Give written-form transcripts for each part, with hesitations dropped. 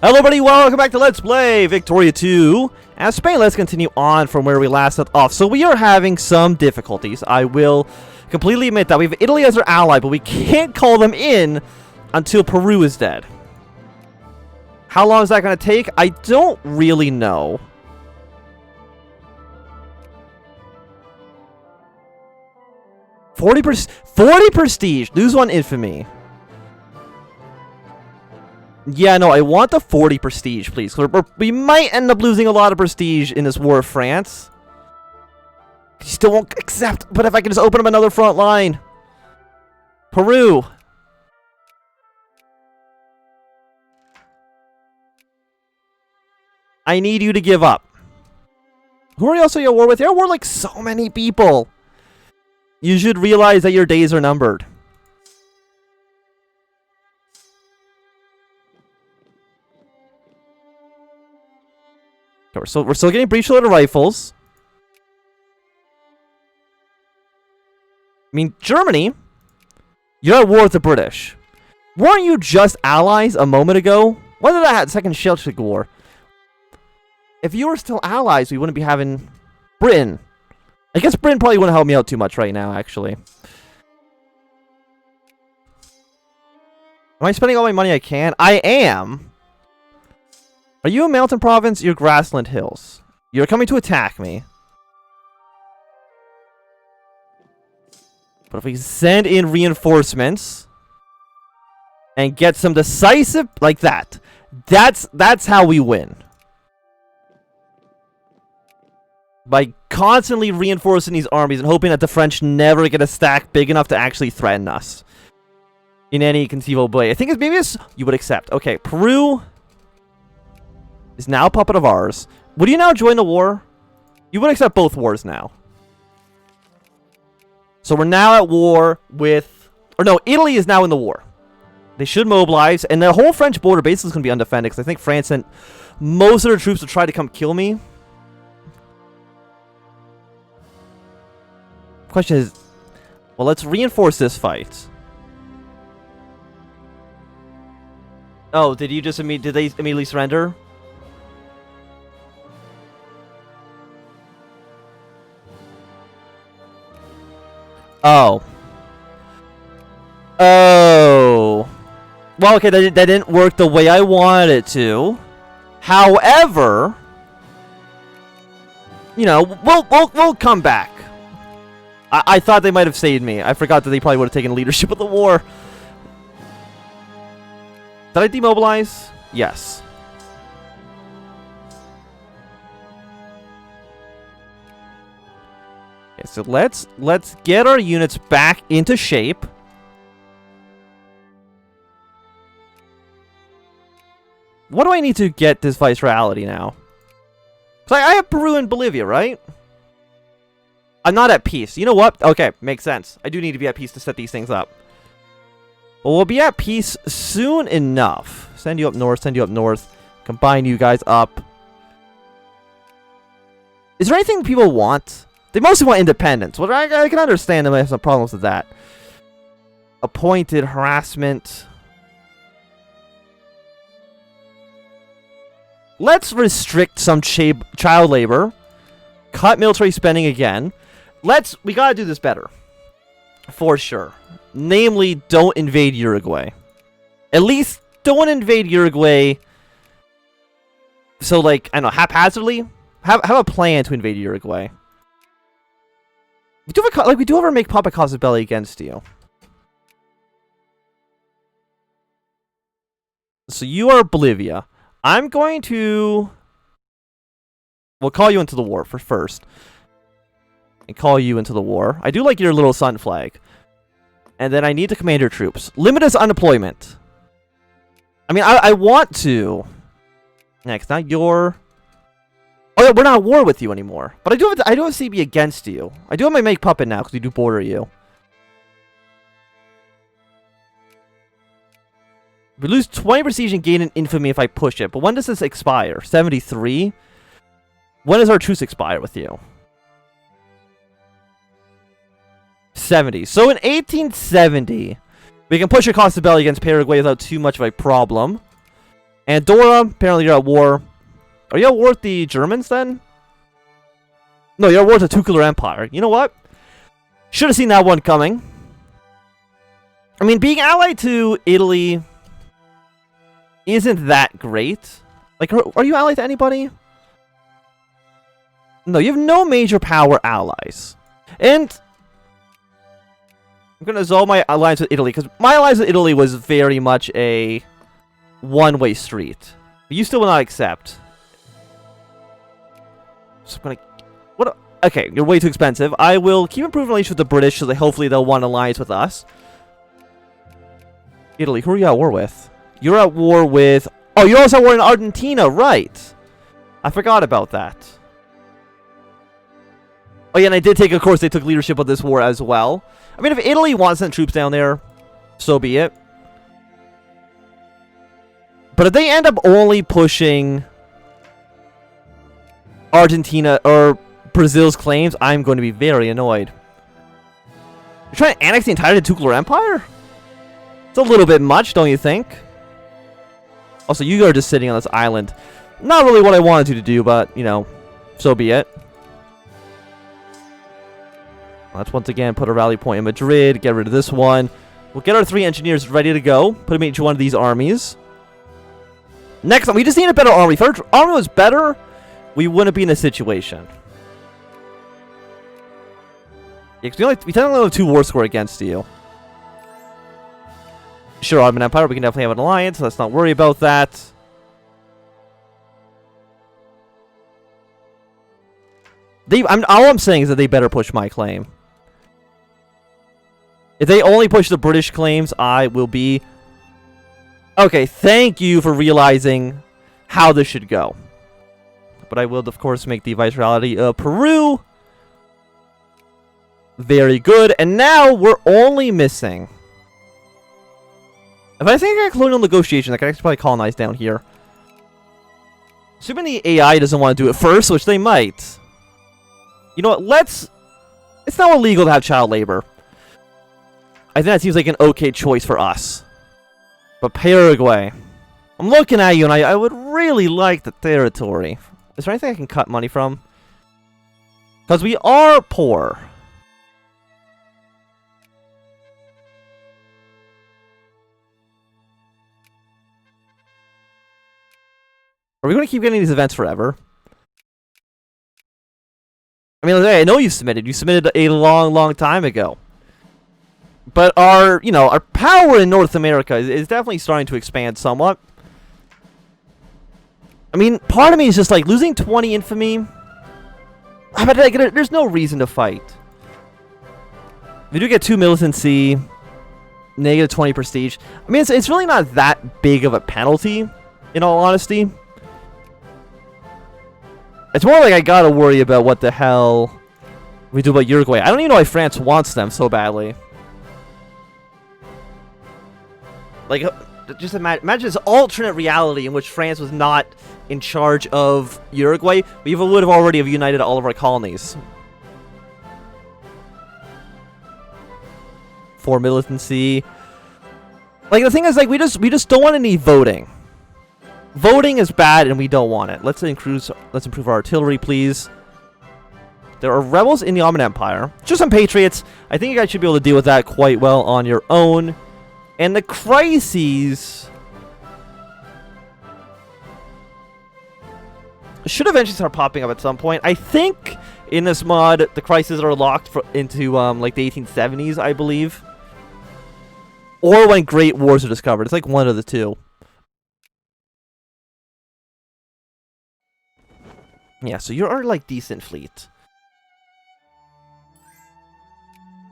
Hello everybody, welcome back to Let's Play Victoria 2. As Spain, let's continue on from where we last left off. So we are having some difficulties. I will completely admit that. We have Italy as our ally, but we can't call them in until Peru is dead. How long is that going to take? I don't really know. $40 prestige. Lose one infamy. Yeah, no, I want the 40 prestige, please. We might end up losing a lot of prestige in this war of France. You still won't accept, but if I can just open up another front line. Peru. I need you to give up. Who are you also at war with? You're at war like so many people. You should realize that your days are numbered. So we're still getting breech loaded rifles. I mean, Germany, you're at war with the British. Weren't you just allies a moment ago? When did that happen? Second Schleswig War. If you were still allies, we wouldn't be having Britain. I guess Britain probably wouldn't help me out too much right now, actually. Am I spending all my money I can? I am. Are you a mountain province? You're grassland hills. You're coming to attack me. But if we send in reinforcements and get some decisive like that, that's how we win. By constantly reinforcing these armies and hoping that the French never get a stack big enough to actually threaten us in any conceivable way. I think maybe it's you would accept. Okay, Peru is now a puppet of ours. Would you now join the war? You would accept both wars now. So we're now at war with... Or no, Italy is now in the war. They should mobilize. And the whole French border basically is going to be undefended. Because I think France sent most of their troops to try to come kill me. Question is... Well, let's reinforce this fight. Oh, did you just did they immediately surrender? Oh. Oh. Well, okay, that didn't work the way I wanted it to. However, you know, we'll come back. I thought they might have saved me. I forgot that they probably would have taken leadership of the war. Did I demobilize? Yes. Okay, so let's get our units back into shape. What do I need to get this viceroyalty now? So I have Peru and Bolivia, right? I'm not at peace. You know what? Okay, makes sense. I do need to be at peace to set these things up. Well, we'll be at peace soon enough. Send you up north, send you up north. Combine you guys up. Is there anything people want? They mostly want independence. Well, I can understand them. I have some problems with that. Appointed harassment. Let's restrict some child labor. Cut military spending again. We gotta do this better. For sure. Namely, don't invade Uruguay. At least, don't invade Uruguay. So, like, I don't know, haphazardly? Have a plan to invade Uruguay. We do ever make Papa Causa's belly against you. So you are Bolivia. I'm going to... We'll call you into the war first. And call you into the war. I do like your little sun flag. And then I need to command your troops. Limit us unemployment. I mean, I want to... Yeah, because now you're... Oh, yeah, we're not at war with you anymore. But I do have CB against you. I do have my make puppet now, because we do border you. We lose 20 prestige and gain an infamy if I push it. But when does this expire? 73? When does our truce expire with you? 70. So in 1870, we can push across the belly against Paraguay without too much of a problem. Andorra, apparently you're at war. Are you at war with the Germans then? No, you're at war with the Tucular Empire. You know what? Should have seen that one coming. I mean, being allied to Italy isn't that great. Like, are you allied to anybody? No, you have no major power allies. And I'm going to dissolve my alliance with Italy, because my alliance with Italy was very much a one-way street. But you still will not accept. So I'm going to... What? Okay, you're way too expensive. I will keep improving relations with the British, so that hopefully they'll want an alliance with us. Italy, who are you at war with? You're at war with... Oh, you're also at war in Argentina, right. I forgot about that. Oh yeah, and I did take, of course, they took leadership of this war as well. I mean, if Italy wants to send troops down there, so be it. But if they end up only pushing Argentina or Brazil's claims, I'm going to be very annoyed. You're trying to annex the entirety of the Tucular Empire? It's a little bit much, don't you think? Also, you are just sitting on this island. Not really what I wanted you to do, but, you know, so be it. Let's once again put a rally point in Madrid, get rid of this one. We'll get our 3 engineers ready to go, put them in each one of these armies. Next time, we just need a better army. If our army was better, we wouldn't be in a situation. Yeah, because we technically have 2 war score against you. Sure, Ottoman Empire, we can definitely have an alliance, so let's not worry about that. All I'm saying is that they better push my claim. If they only push the British claims, I will be... Okay, thank you for realizing how this should go. But I will, of course, make the viceroyalty of Peru very good. And now we're only missing... If I think I got colonial negotiation, I can actually probably colonize down here. Assuming the AI doesn't want to do it first, which they might. You know what, it's not illegal to have child labor. I think that seems like an okay choice for us. But Paraguay. I'm looking at you and I would really like the territory. Is there anything I can cut money from? Because we are poor. Are we going to keep getting these events forever? I mean, I know you submitted. You submitted a long, long time ago. But our power in North America is definitely starting to expand somewhat. I mean, part of me is just like, losing 20 infamy... there's no reason to fight. We do get 2 militancy, negative 20 prestige. I mean, it's really not that big of a penalty, in all honesty. It's more like I gotta worry about what the hell we do about Uruguay. I don't even know why France wants them so badly. Like, just imagine this alternate reality in which France was not in charge of Uruguay. We would have already have united all of our colonies. 4 militancy. Like, the thing is, like, we just don't want any voting. Voting is bad, and we don't want it. Let's improve our artillery, please. There are rebels in the Ottoman Empire. Just some patriots. I think you guys should be able to deal with that quite well on your own. And the crises should eventually start popping up at some point. I think in this mod, the crises are locked into like the 1870s, I believe. Or when great wars are discovered. It's like one of the two. Yeah, so you're like decent fleet.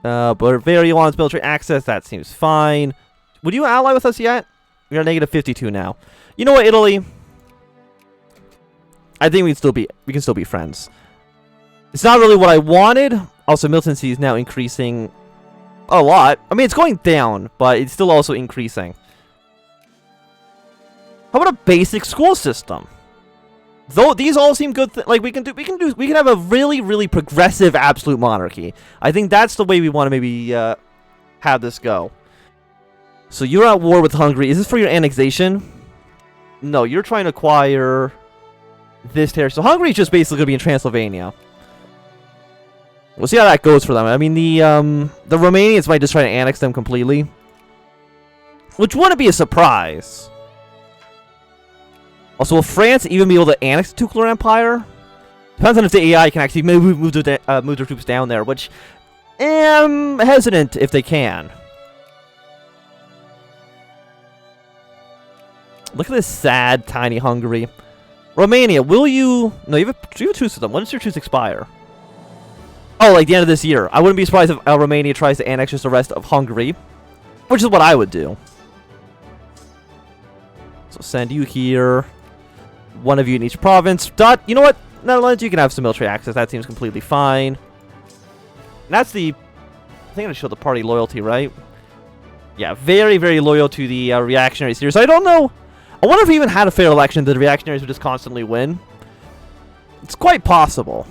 But very wants military access. That seems fine. Would you ally with us yet? We are negative 52 now. You know what, Italy? I think we can still be friends. It's not really what I wanted. Also, militancy is now increasing a lot. I mean, it's going down, but it's still also increasing. How about a basic school system? Though these all seem good, like we can have a really, really progressive absolute monarchy. I think that's the way we want to maybe have this go. So you're at war with Hungary. Is this for your annexation? No, you're trying to acquire this territory. So Hungary's just basically going to be in Transylvania. We'll see how that goes for them. I mean, the Romanians might just try to annex them completely, which wouldn't be a surprise. Also, will France even be able to annex the Tutelar Empire? Depends on if the AI can actually move their troops down there, which am hesitant if they can. Look at this sad, tiny Hungary. Romania, will you... No, you have a truce with them. When does your truce expire? Oh, like the end of this year. I wouldn't be surprised if Romania tries to annex just the rest of Hungary, which is what I would do. So send you here. One of you in each province. You know what? Netherlands, you can have some military access. That seems completely fine. And that's the... I think I show the party loyalty, right? Yeah, very, very loyal to the reactionaries here. So I don't know... I wonder if we even had a fair election that the reactionaries would just constantly win. It's quite possible.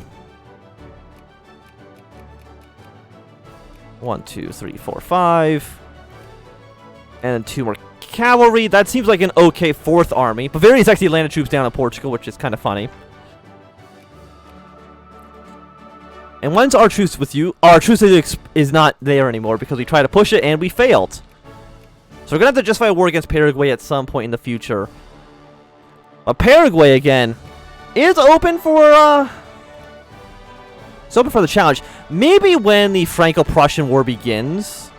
1, 2, 3, 4, 5. And then 2 more cavalry. That seems like an okay 4th army. Bavarians actually landed troops down in Portugal, which is kind of funny. And when's our truce with you? Our truce is not there anymore because we tried to push it and we failed. So we're going to have to justify a war against Paraguay at some point in the future. But Paraguay, again, is open for... It's open for the challenge. Maybe when the Franco-Prussian War begins,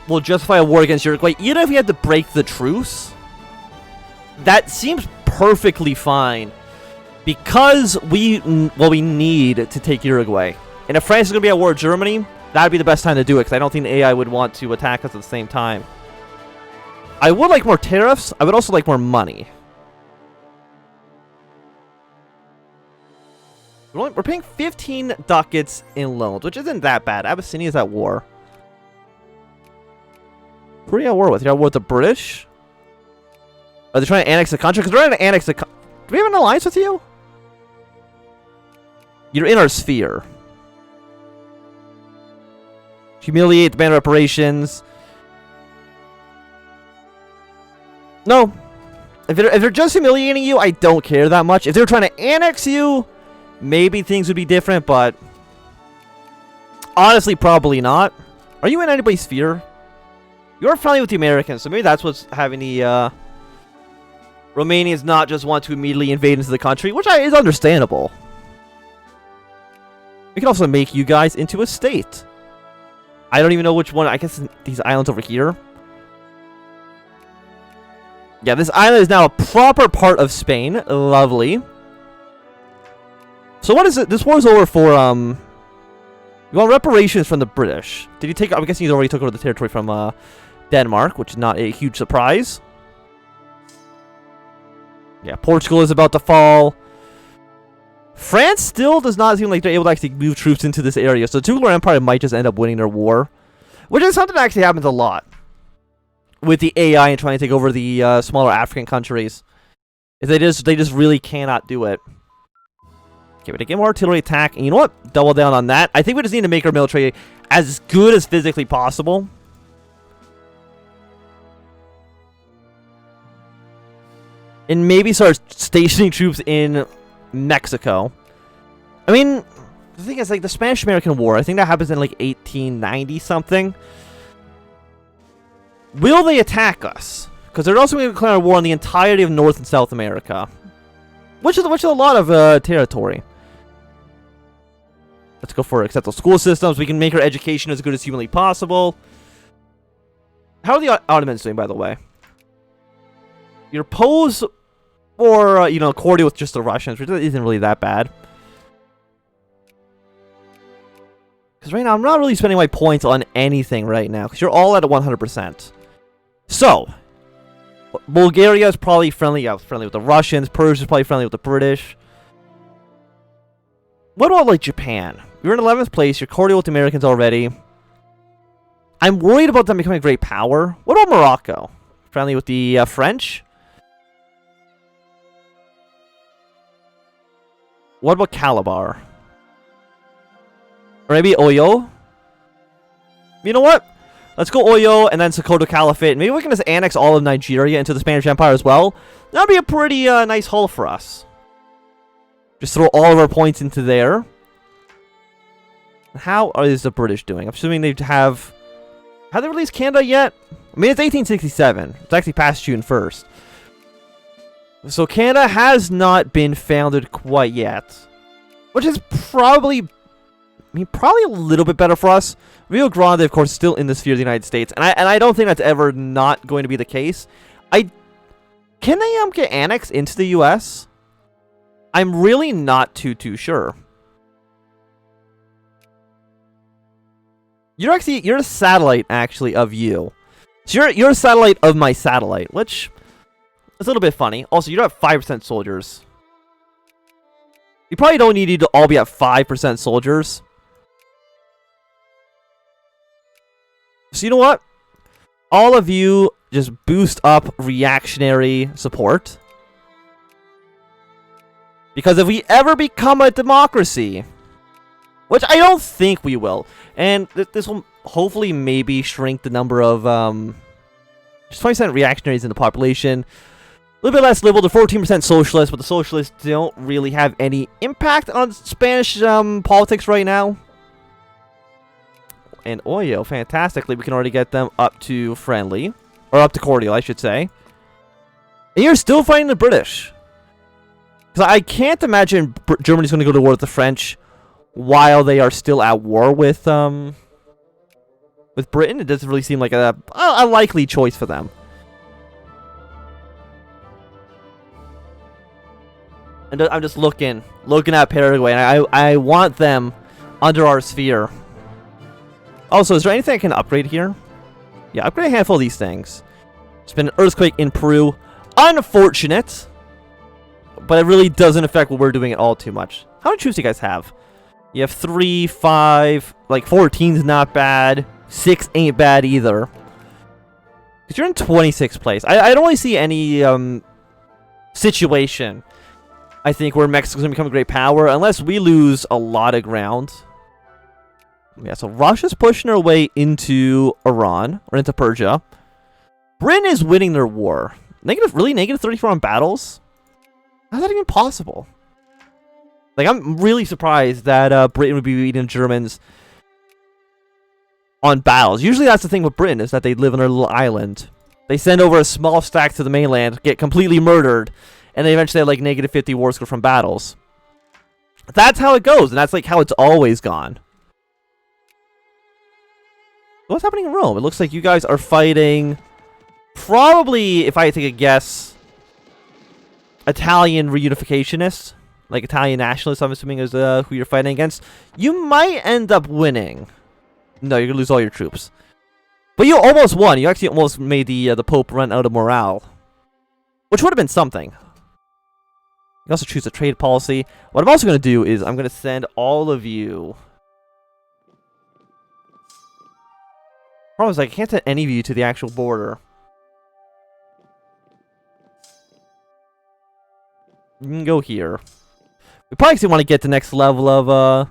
we'll justify a war against Uruguay, even if we had to break the truce. That seems perfectly fine. Because we need to take Uruguay. And if France is going to be at war with Germany, that would be the best time to do it, because I don't think the AI would want to attack us at the same time. I would like more tariffs. I would also like more money. We're paying 15 ducats in loans, which isn't that bad. Abyssinia is at war. Who are you at war with? You're at war with the British? Are they trying to annex the country? Because they're trying to annex the country. Do we have an alliance with you? You're in our sphere. Humiliate, demand reparations. No. If they're just humiliating you, I don't care that much. If they're trying to annex you, maybe things would be different, but... honestly, probably not. Are you in anybody's sphere? You're friendly with the Americans, so maybe that's what's having the, Romanians not just want to immediately invade into the country, which is understandable. We can also make you guys into a state. I don't even know which one. I guess these islands over here. Yeah, this island is now a proper part of Spain. Lovely. So what is it? This war is over for, you want reparations from the British. Did you take... I'm guessing you already took over the territory from, Denmark, which is not a huge surprise. Yeah, Portugal is about to fall. France still does not seem like they're able to actually move troops into this area, so the Tutelar Empire might just end up winning their war. Which is something that actually happens a lot with the AI and trying to take over the smaller African countries. Is they just really cannot do it. Okay, we get more artillery attack, and you know what? Double down on that. I think we just need to make our military as good as physically possible. And maybe start stationing troops in Mexico. I mean, the thing is, like, the Spanish-American War, I think that happens in, like, 1890 something. Will they attack us? Because they're also going to declare a war on the entirety of North and South America. Which is a lot of territory. Let's go for acceptable school systems. We can make our education as good as humanly possible. How are the Ottomans doing, by the way? Your pose or, you know, cordial with just the Russians, which isn't really that bad. Because right now, I'm not really spending my points on anything right now, because you're all at 100%. So, Bulgaria is probably friendly. Yeah, friendly with the Russians. Persia is probably friendly with the British. What about, like, Japan? You're in 11th place. You're cordial with the Americans already. I'm worried about them becoming a great power. What about Morocco? Friendly with the French? What about Calabar? Or maybe Oyo? You know what? Let's go Oyo and then Sokoto Caliphate. Maybe we can just annex all of Nigeria into the Spanish Empire as well. That'd be a pretty nice haul for us. Just throw all of our points into there. How is the British doing? I'm assuming they have... Have they released Canada yet? I mean, it's 1867. It's actually past June 1st. So Canada has not been founded quite yet. Which is probably... I mean, probably a little bit better for us. Rio Grande, of course, is still in the sphere of the United States. And I don't think that's ever not going to be the case. Can they get annexed into the U.S.? I'm really not too sure. You're a satellite, actually, of you. So you're a satellite of my satellite, which is a little bit funny. Also, you don't have 5% soldiers. You probably don't need you to all be at 5% soldiers. So you know what? All of you just boost up reactionary support. Because if we ever become a democracy, which I don't think we will, and this will hopefully maybe shrink the number of just 20% reactionaries in the population. A little bit less liberal, to 14% socialist, but the socialists don't really have any impact on Spanish politics right now. And Oyo, fantastically, we can already get them up to friendly. Or up to cordial, I should say. And you're still fighting the British. Because I can't imagine Germany's going to go to war with the French while they are still at war with Britain. It doesn't really seem like a likely choice for them. And I'm just looking at Paraguay, and I want them under our sphere. Also, is there anything I can upgrade here? Yeah, upgrade a handful of these things. There's been an earthquake in Peru. Unfortunate. But it really doesn't affect what we're doing at all too much. How many troops do you guys have? You have 3, 5, like 14's not bad. 6 ain't bad either. Because you're in 26th place. I don't really see any situation, I think, where Mexico's going to become a great power. Unless we lose a lot of ground. Yeah, so Russia's pushing their way into Iran, or into Persia. Britain is winning their war. Really? Negative 34 on battles? How's that even possible? Like, I'm really surprised that Britain would be beating the Germans on battles. Usually that's the thing with Britain, is that they live on their little island. They send over a small stack to the mainland, get completely murdered, and they eventually have, like, negative 50 war score from battles. That's how it goes, and that's, like, how it's always gone. What's happening in Rome? It looks like you guys are fighting, probably, if I take a guess, Italian reunificationists. Like Italian nationalists, I'm assuming, is who you're fighting against. You might end up winning. No, you're going to lose all your troops. But you almost won. You actually almost made the Pope run out of morale. Which would have been something. You can also choose a trade policy. What I'm also going to do is I'm going to send all of you... Problem is, I can't send any of you to the actual border. You can go here. We probably still want to get the next level of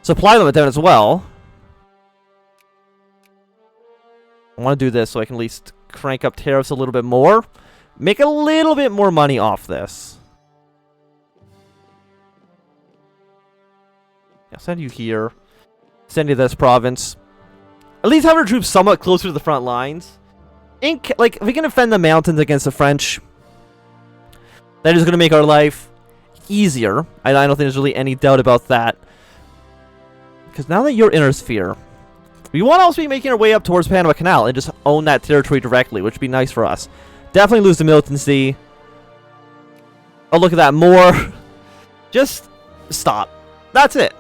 supply limit down as well. I want to do this so I can at least crank up tariffs a little bit more. Make a little bit more money off this. I'll send you here. Send you this province. At least have our troops somewhat closer to the front lines. Like, if we can defend the mountains against the French, that is going to make our life easier. I don't think there's really any doubt about that. Because now that you're in our sphere, we want to also be making our way up towards Panama Canal and just own that territory directly, which would be nice for us. Definitely lose the militancy. Oh, look at that. More. Just stop. That's it.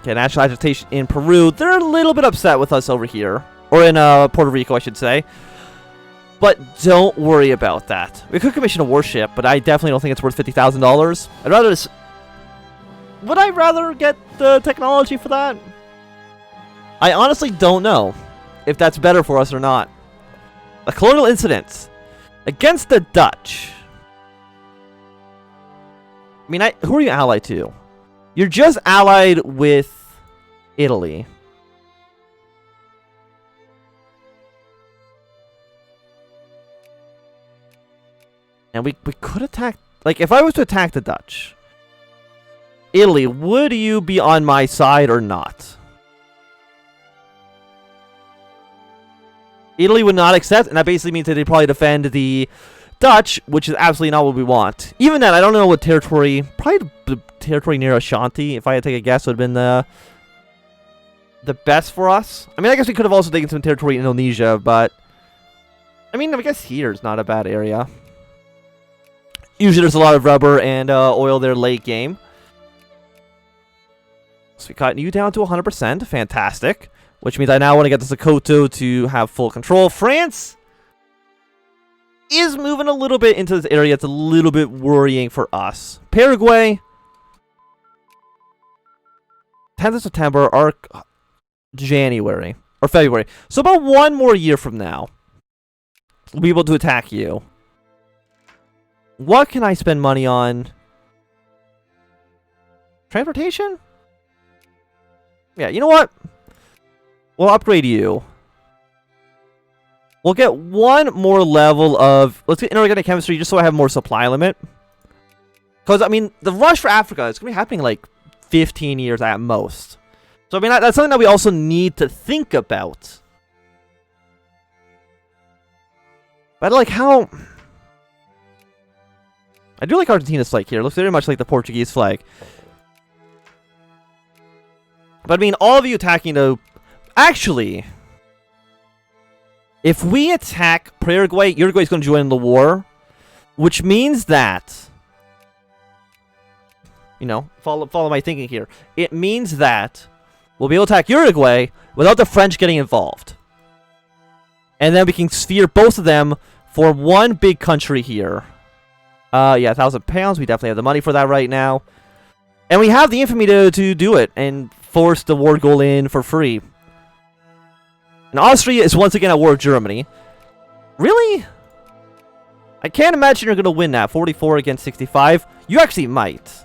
Okay, national agitation in Peru. They're a little bit upset with us over here. Or in Puerto Rico, I should say. But don't worry about that. We could commission a warship, but I definitely don't think it's worth $50,000. I'd rather just... Would I rather get the technology for that? I honestly don't know if that's better for us or not. A colonial incident against the Dutch. I mean, who are you allied to? You're just allied with Italy. And we could attack... Like, if I was to attack the Dutch... Italy, would you be on my side or not? Italy would not accept, and that basically means that they'd probably defend the Dutch, which is absolutely not what we want. Even then, I don't know what territory... Probably the territory near Ashanti, if I had to take a guess, would have been the best for us. I mean, I guess we could have also taken some territory in Indonesia, but... I mean, I guess here is not a bad area. Usually there's a lot of rubber and oil there late game. So we cut you down to 100%. Fantastic. Which means I now want to get the Sokoto to have full control. France is moving a little bit into this area. It's a little bit worrying for us. Paraguay. 10th of September or January. Or February. So about one more year from now, we'll be able to attack you. What can I spend money on? Transportation? Yeah, you know what? We'll upgrade you. We'll get one more level of... Let's get inorganic chemistry just so I have more supply limit. Because, I mean, the rush for Africa is going to be happening like 15 years at most. So, I mean, that's something that we also need to think about. But, like, how... I do like Argentina's flag here. It looks very much like the Portuguese flag. But I mean, all of you attacking the... Actually, if we attack Paraguay, Uruguay's going to join the war. Which means that... You know, follow my thinking here. It means that we'll be able to attack Uruguay without the French getting involved. And then we can sphere both of them for one big country here. Yeah, £1,000. We definitely have the money for that right now. And we have the infamy to do it and force the war goal in for free. And Austria is once again at war with Germany. Really? I can't imagine you're going to win that. 44 against 65. You actually might.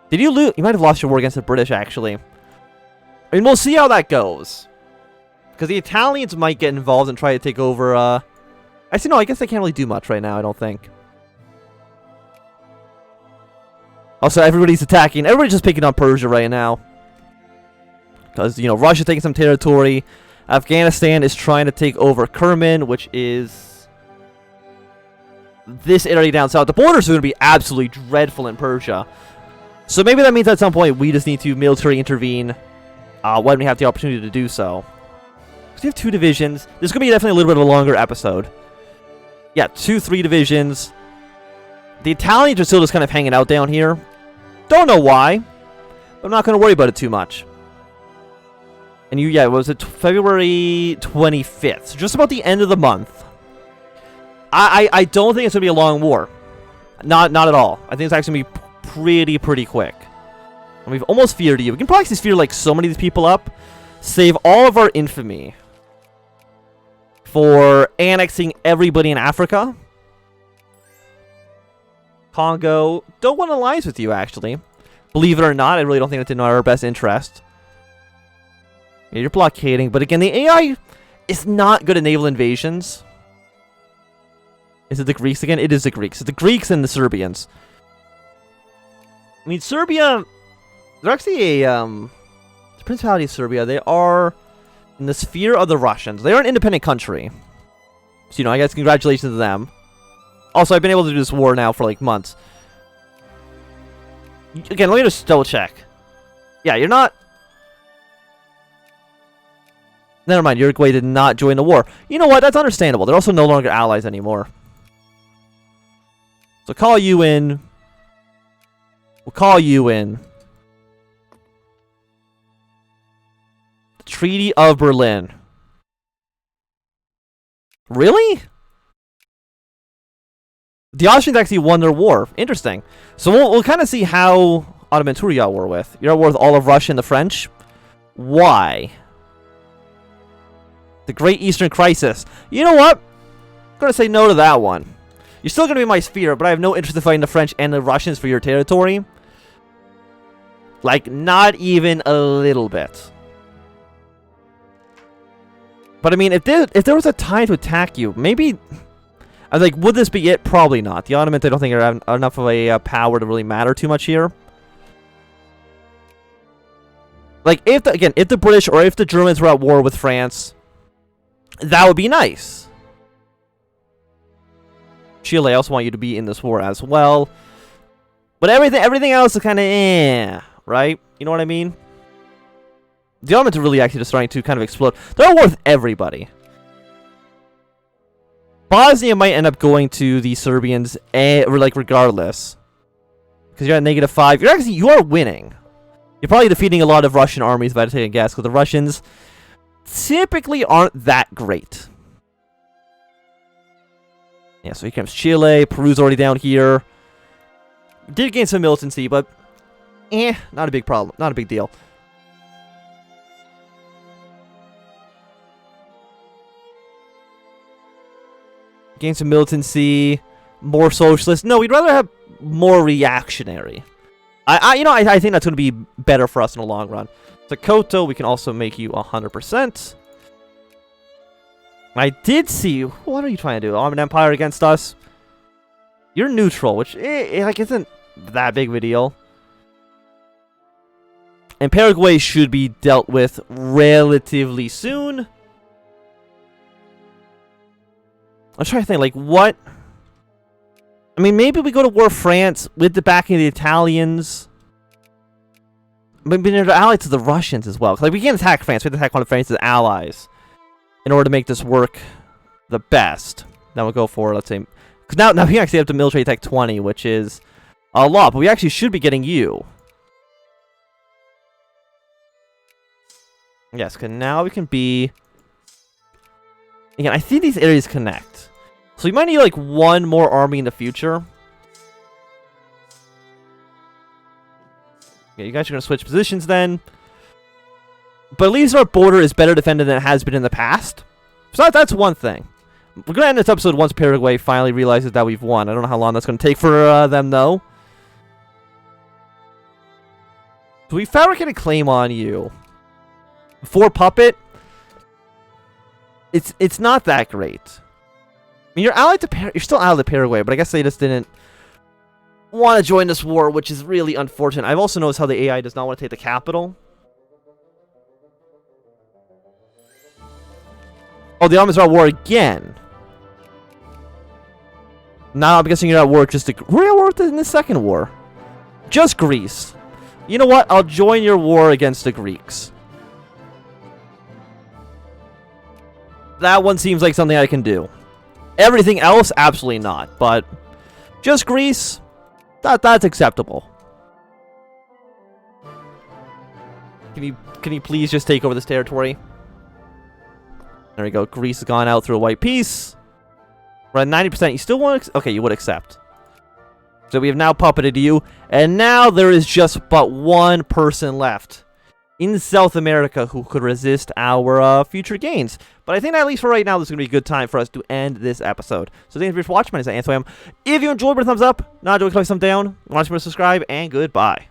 Did you lose? You might have lost your war against the British, actually. I mean, we'll see how that goes. Because the Italians might get involved and try to take over, Actually, no, I guess they can't really do much right now, I don't think. Also, everybody's attacking. Everybody's just picking on Persia right now. Because, you know, Russia's taking some territory. Afghanistan is trying to take over Kerman, which is this area down south. The borders are going to be absolutely dreadful in Persia. So maybe that means at some point we just need to military intervene when we have the opportunity to do so. Because we have 2 divisions. This is going to be definitely a little bit of a longer episode. Yeah, 3 divisions. The Italians are still just kind of hanging out down here. Don't know why, but I'm not going to worry about it too much. And yeah, it was February 25th, so just about the end of the month. I don't think it's going to be a long war. Not at all. I think it's actually going to be pretty quick. And we've almost feared you. We can probably sphere like so many of these people up. Save all of our infamy for annexing everybody in Africa. Congo, don't want to alliance with you, actually. Believe it or not, I really don't think it's in our best interest. Yeah, you're blockading, but again, the AI is not good at naval invasions. Is it the Greeks again? It is the Greeks. It's the Greeks and the Serbians. I mean, Serbia, they're actually the Principality of Serbia. They are in the sphere of the Russians. They are an independent country. So, you know, I guess congratulations to them. Also, I've been able to do this war now for, like, months. Again, let me just double check. Yeah, you're not... Never mind, Uruguay did not join the war. You know what? That's understandable. They're also no longer allies anymore. So call you in. We'll call you in. The Treaty of Berlin. Really? The Austrians actually won their war. Interesting. So we'll kind of see how Ottoman Turk you're at war with. You're at war with all of Russia and the French. Why? The Great Eastern Crisis. You know what? I'm going to say no to that one. You're still going to be my sphere, but I have no interest in fighting the French and the Russians for your territory. Like, not even a little bit. But I mean, if there was a time to attack you, maybe... I was like, would this be it? Probably not. The Ottomans, I don't think, are enough of a power to really matter too much here. Like, if the British or if the Germans were at war with France, that would be nice. Chile, I also want you to be in this war as well. But everything else is kind of right? You know what I mean? The Ottomans are really actually just starting to kind of explode. They're worth everybody. Bosnia might end up going to the Serbians, regardless. Because you're at -5. You are winning. You're probably defeating a lot of Russian armies, if I had to take a guess, because the Russians typically aren't that great. Yeah, so here comes Chile. Peru's already down here. Did gain some militancy, but not a big problem. Not a big deal. Gain some militancy. More socialist. No, we'd rather have more reactionary. I think that's going to be better for us in the long run. So Koto, we can also make you 100%. I did see... What are you trying to do? Arm an empire against us? You're neutral, which isn't that big of a deal. And Paraguay should be dealt with relatively soon. I'm trying to think, like, what... I mean, maybe we go to war with France with the backing of the Italians. Maybe they're allied to the Russians as well. Like, we can't attack France. We have to attack one of France's allies in order to make this work the best. Then we'll go for, let's say... Because now we actually have to military attack 20, which is a lot. But we actually should be getting you. Yes, because now we can be... Again, I think these areas connect. So we might need, like, one more army in the future. Okay, you guys are going to switch positions then. But at least our border is better defended than it has been in the past. So that's one thing. We're going to end this episode once Paraguay finally realizes that we've won. I don't know how long that's going to take for them, though. So we fabricate a claim on you. For Puppet, it's not that great. I mean, you're allied to you're still allied to Paraguay, but I guess they just didn't want to join this war, which is really unfortunate. I've also noticed how the AI does not want to take the capital. Oh, the Ottomans are at war again. Now I'm guessing you're at war just to... We're at war in the second war. Just Greece. You know what? I'll join your war against the Greeks. That one seems like something I can do. Everything else, absolutely not. But just Greece, that's acceptable. Can you please just take over this territory? There we go. Greece has gone out through a white peace. We're at 90%. You still want to... Okay, you would accept. So we have now puppeted you. And now there is just but one person left in South America who could resist our future gains. But I think that at least for right now, this is going to be a good time for us to end this episode. So thank you for watching. My name is HFM. If you enjoyed, put a thumbs up. Not enjoyed, click thumb down. Want to subscribe, and goodbye.